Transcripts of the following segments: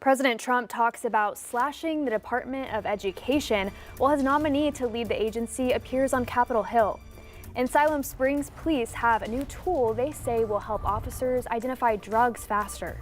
President Trump talks about slashing the Department of Education while his nominee to lead the agency appears on Capitol Hill. In Siloam Springs, police have a new tool they say will help officers identify drugs faster.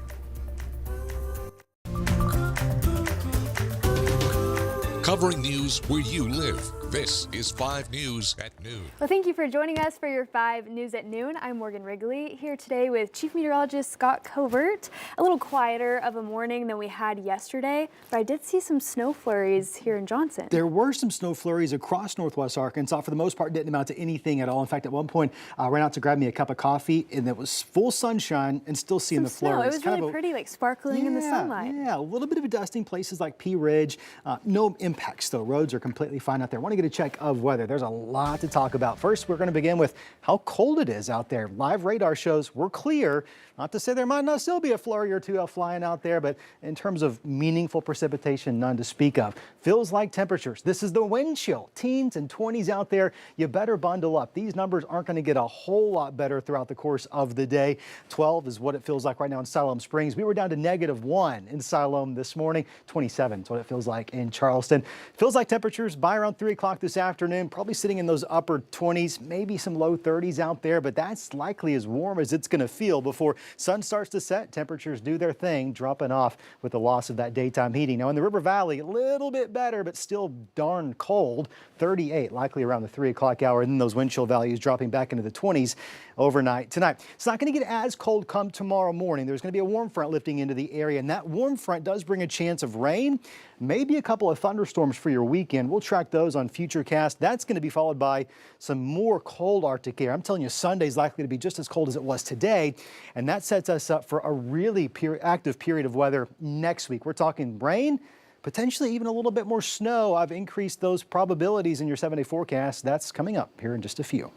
Covering news where you live. This is 5 News at Noon. Well, thank you for joining us for your 5 News at Noon. I'm Morgan Wrigley, here today with Chief Meteorologist Scott Covert. A little quieter of a morning than we had yesterday, but I did see some snow flurries here in Johnson. There were some snow flurries across northwest Arkansas. For the most part, didn't amount to anything at all. In fact, at one point, I ran out to grab me a cup of coffee, and it was full sunshine and still seeing the flurries. It was really pretty, like sparkling in the sunlight. Yeah, a little bit of a dusting places like Pea Ridge. No impacts, though. Roads are completely fine out there. Want to get a check of weather. There's a lot to talk about. First, we're going to begin with how cold it is out there. Live radar shows we're clear. Not to say there might not still be a flurry or two flying out there, but in terms of meaningful precipitation, none to speak of. Feels like temperatures. This is the wind chill. Teens and 20s out there. You better bundle up. These numbers aren't going to get a whole lot better throughout the course of the day. 12 is what it feels like right now in Siloam Springs. We were down to -1 in Siloam this morning. 27 is what it feels like in Charleston. Feels like temperatures by around 3 o'clock this afternoon, probably sitting in those upper 20s, maybe some low 30s out there, but that's likely as warm as it's going to feel before sun starts to set. Temperatures do their thing, dropping off with the loss of that daytime heating. Now in the River Valley, a little bit better, but still darn cold. 38 likely around the 3 o'clock hour, and then those wind chill values dropping back into the 20s overnight tonight. It's not going to get as cold come tomorrow morning. There's going to be a warm front lifting into the area, and that warm front does bring a chance of rain, maybe a couple of thunderstorms for your weekend. We'll track those on Futurecast. That's going to be followed by some more cold Arctic air. I'm telling you, Sunday's likely to be just as cold as it was today, and that sets us up for a really active period of weather next week. We're talking rain, potentially even a little bit more snow. I've increased those probabilities in your 7-day forecast. That's coming up here in just a few.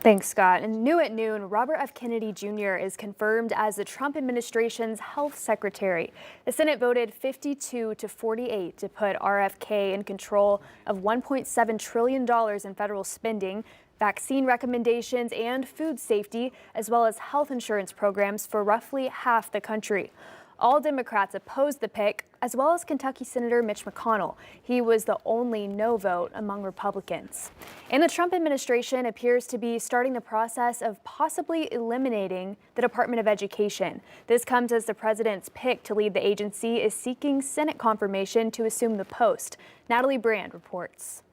Thanks, Scott. And new at noon, Robert F. Kennedy Jr. is confirmed as the Trump administration's health secretary. The Senate voted 52-48 to put RFK in control of $1.7 trillion in federal spending, vaccine recommendations, and food safety, as well as health insurance programs for roughly half the country. All Democrats opposed the pick, as well as Kentucky Senator Mitch McConnell. He was the only no vote among Republicans. And the Trump administration appears to be starting the process of possibly eliminating the Department of Education. This comes as the president's pick to lead the agency is seeking Senate confirmation to assume the post. Natalie Brand reports.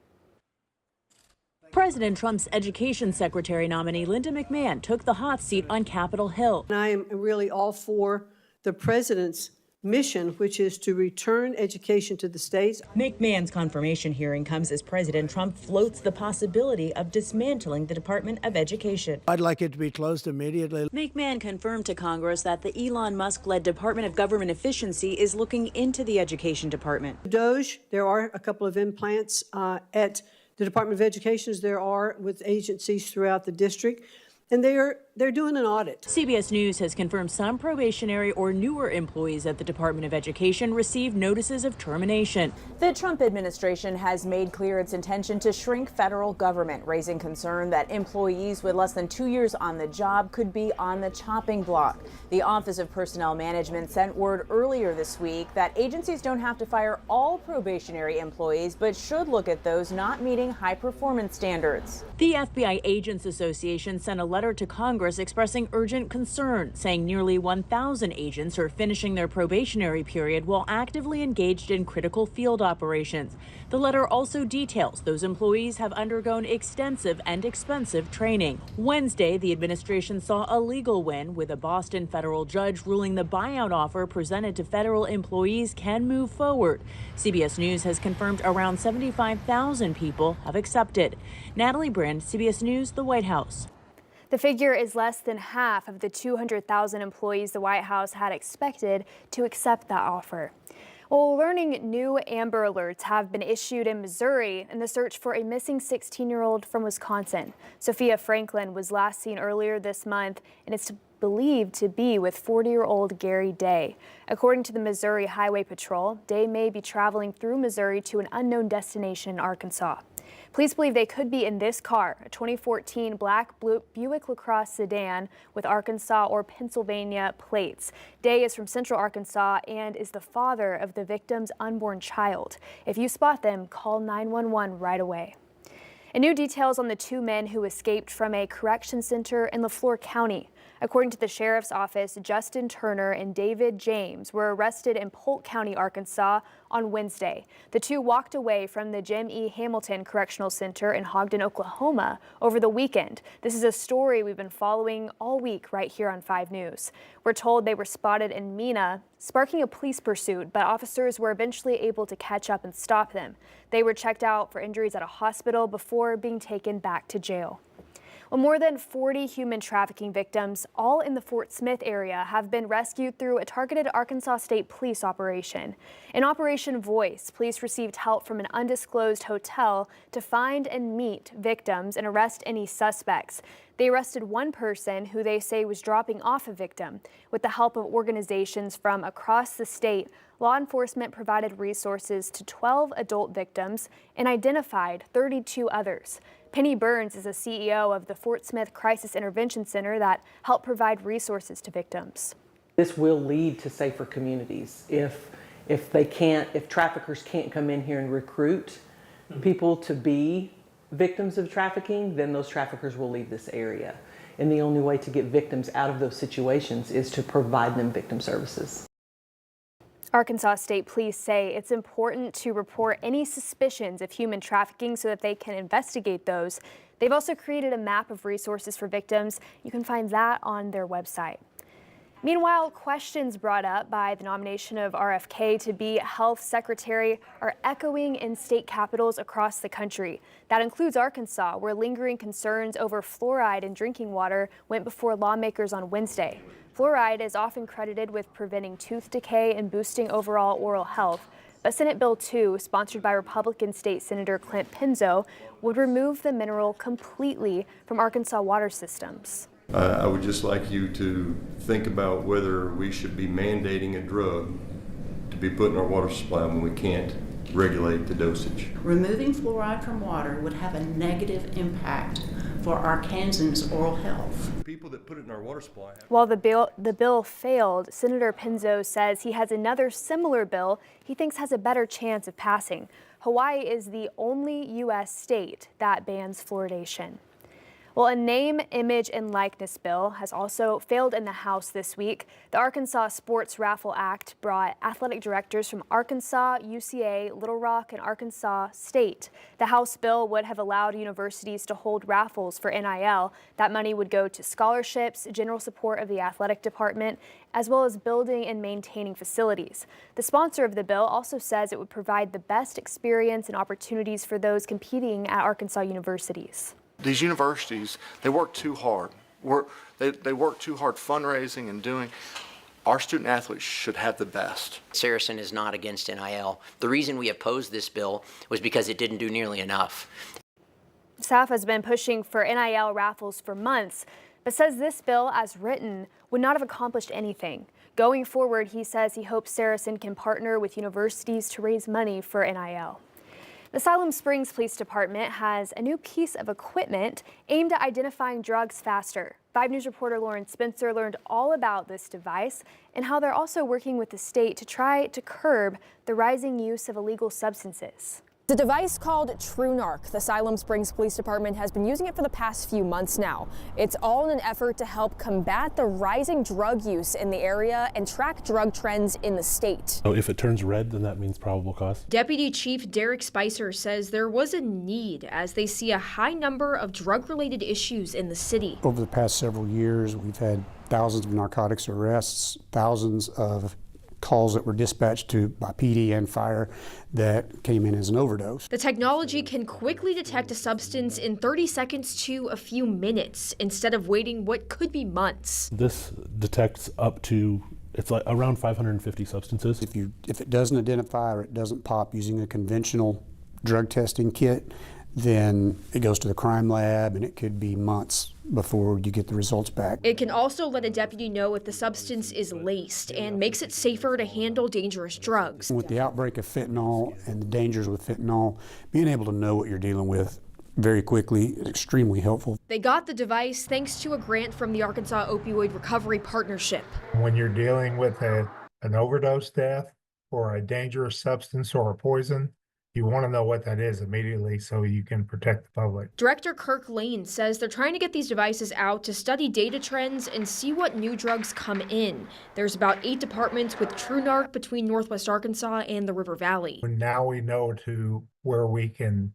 President Trump's education secretary nominee Linda McMahon took the hot seat on Capitol Hill. I am really all for the president's mission, which is to return education to the states. McMahon's confirmation hearing comes as President Trump floats the possibility of dismantling the Department of Education. I'd like it to be closed immediately. McMahon confirmed to Congress that the Elon Musk-led Department of Government Efficiency is looking into the Education Department. DOGE, there are a couple of implants at the Department of Education, as there are with agencies throughout the district. And they're doing an audit. CBS News has confirmed some probationary or newer employees at the Department of Education received notices of termination. The Trump administration has made clear its intention to shrink federal government, raising concern that employees with less than 2 years on the job could be on the chopping block. The Office of Personnel Management sent word earlier this week that agencies don't have to fire all probationary employees, but should look at those not meeting high performance standards. The FBI Agents Association sent a letter to Congress expressing urgent concern, saying nearly 1,000 agents are finishing their probationary period while actively engaged in critical field operations. The letter also details those employees have undergone extensive and expensive training. Wednesday, the administration saw a legal win, with a Boston federal judge ruling the buyout offer presented to federal employees can move forward. CBS News has confirmed around 75,000 people have accepted. Natalie Brand, CBS News, the White House. The figure is less than half of the 200,000 employees the White House had expected to accept that offer. Well, learning new Amber Alerts have been issued in Missouri in the search for a missing 16-year-old from Wisconsin. Sophia Franklin was last seen earlier this month and is believed to be with 40-year-old Gary Day. According to the Missouri Highway Patrol, Day may be traveling through Missouri to an unknown destination in Arkansas. Police believe they could be in this car, a 2014 black Buick LaCrosse sedan with Arkansas or Pennsylvania plates. Day is from Central Arkansas and is the father of the victim's unborn child. If you spot them, call 911 right away. And new details on the two men who escaped from a correction center in LeFlore County. According to the sheriff's office, Justin Turner and David James were arrested in Polk County, Arkansas on Wednesday. The two walked away from the Jim E. Hamilton Correctional Center in Ogden, Oklahoma over the weekend. This is a story we've been following all week right here on 5 News. We're told they were spotted in Mena, sparking a police pursuit, but officers were eventually able to catch up and stop them. They were checked out for injuries at a hospital before being taken back to jail. Well, more than 40 human trafficking victims, all in the Fort Smith area, have been rescued through a targeted Arkansas State Police operation. In Operation Voice, police received help from an undisclosed hotel to find and meet victims and arrest any suspects. They arrested one person who they say was dropping off a victim. With the help of organizations from across the state, law enforcement provided resources to 12 adult victims and identified 32 others. Penny Burns is the CEO of the Fort Smith Crisis Intervention Center that helped provide resources to victims. This will lead to safer communities. If traffickers can't come in here and recruit people to be victims of trafficking, then those traffickers will leave this area. And the only way to get victims out of those situations is to provide them victim services. Arkansas State Police say it's important to report any suspicions of human trafficking so that they can investigate those. They've also created a map of resources for victims. You can find that on their website. Meanwhile, questions brought up by the nomination of RFK to be health secretary are echoing in state capitals across the country. That includes Arkansas, where lingering concerns over fluoride in drinking water went before lawmakers on Wednesday. Fluoride is often credited with preventing tooth decay and boosting overall oral health. But Senate Bill 2, sponsored by Republican State Senator Clint Penzo, would remove the mineral completely from Arkansas water systems. I would just like you to think about whether we should be mandating a drug to be put in our water supply when we can't regulate the dosage. Removing fluoride from water would have a negative impact for Arkansans' oral health. People that put it in our water supply. While the bill failed, Senator Penzo says he has another similar bill he thinks has a better chance of passing. Hawaii is the only U.S. state that bans fluoridation. Well, a name, image, and likeness bill has also failed in the House this week. The Arkansas Sports Raffle Act brought athletic directors from Arkansas, UCA, Little Rock, and Arkansas State. The House bill would have allowed universities to hold raffles for NIL. That money would go to scholarships, general support of the athletic department, as well as building and maintaining facilities. The sponsor of the bill also says it would provide the best experience and opportunities for those competing at Arkansas universities. These universities, they work too hard. They work too hard fundraising and doing. Our student athletes should have the best. Saracen is not against NIL. The reason we opposed this bill was because it didn't do nearly enough. Staff has been pushing for NIL raffles for months, but says this bill, as written, would not have accomplished anything. Going forward, he says he hopes Saracen can partner with universities to raise money for NIL. The Siloam Springs Police Department has a new piece of equipment aimed at identifying drugs faster. 5 News reporter Lauren Spencer learned all about this device and how they're also working with the state to try to curb the rising use of illegal substances. The device called TrueNarc. The Siloam Springs Police Department has been using it for the past few months now. It's all in an effort to help combat the rising drug use in the area and track drug trends in the state. So if it turns red, then that means probable cause. Deputy Chief Derek Spicer says there was a need as they see a high number of drug-related issues in the city. Over the past several years, we've had thousands of narcotics arrests, thousands of calls that were dispatched by PD and fire that came in as an overdose. The technology can quickly detect a substance in 30 seconds to a few minutes instead of waiting what could be months. This detects up to, it's like around 550 substances. If it doesn't identify or it doesn't pop using a conventional drug testing kit, then it goes to the crime lab, and it could be months before you get the results back. It can also let a deputy know if the substance is laced and makes it safer to handle dangerous drugs. With the outbreak of fentanyl and the dangers with fentanyl, being able to know what you're dealing with very quickly is extremely helpful. They got the device thanks to a grant from the Arkansas Opioid Recovery Partnership. When you're dealing with an overdose death or a dangerous substance or a poison, you want to know what that is immediately so you can protect the public. Director Kirk Lane says they're trying to get these devices out to study data trends and see what new drugs come in. There's about 8 departments with TruNarc between Northwest Arkansas and the River Valley. Now we know to where we can,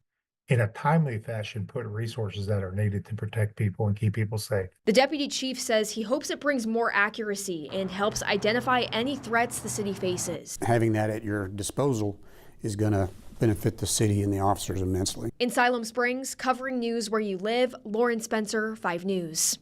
in a timely fashion, put resources that are needed to protect people and keep people safe. The deputy chief says he hopes it brings more accuracy and helps identify any threats the city faces. Having that at your disposal is going to benefit the city and the officers immensely. In Siloam Springs, covering news where you live, Lauren Spencer, 5 News.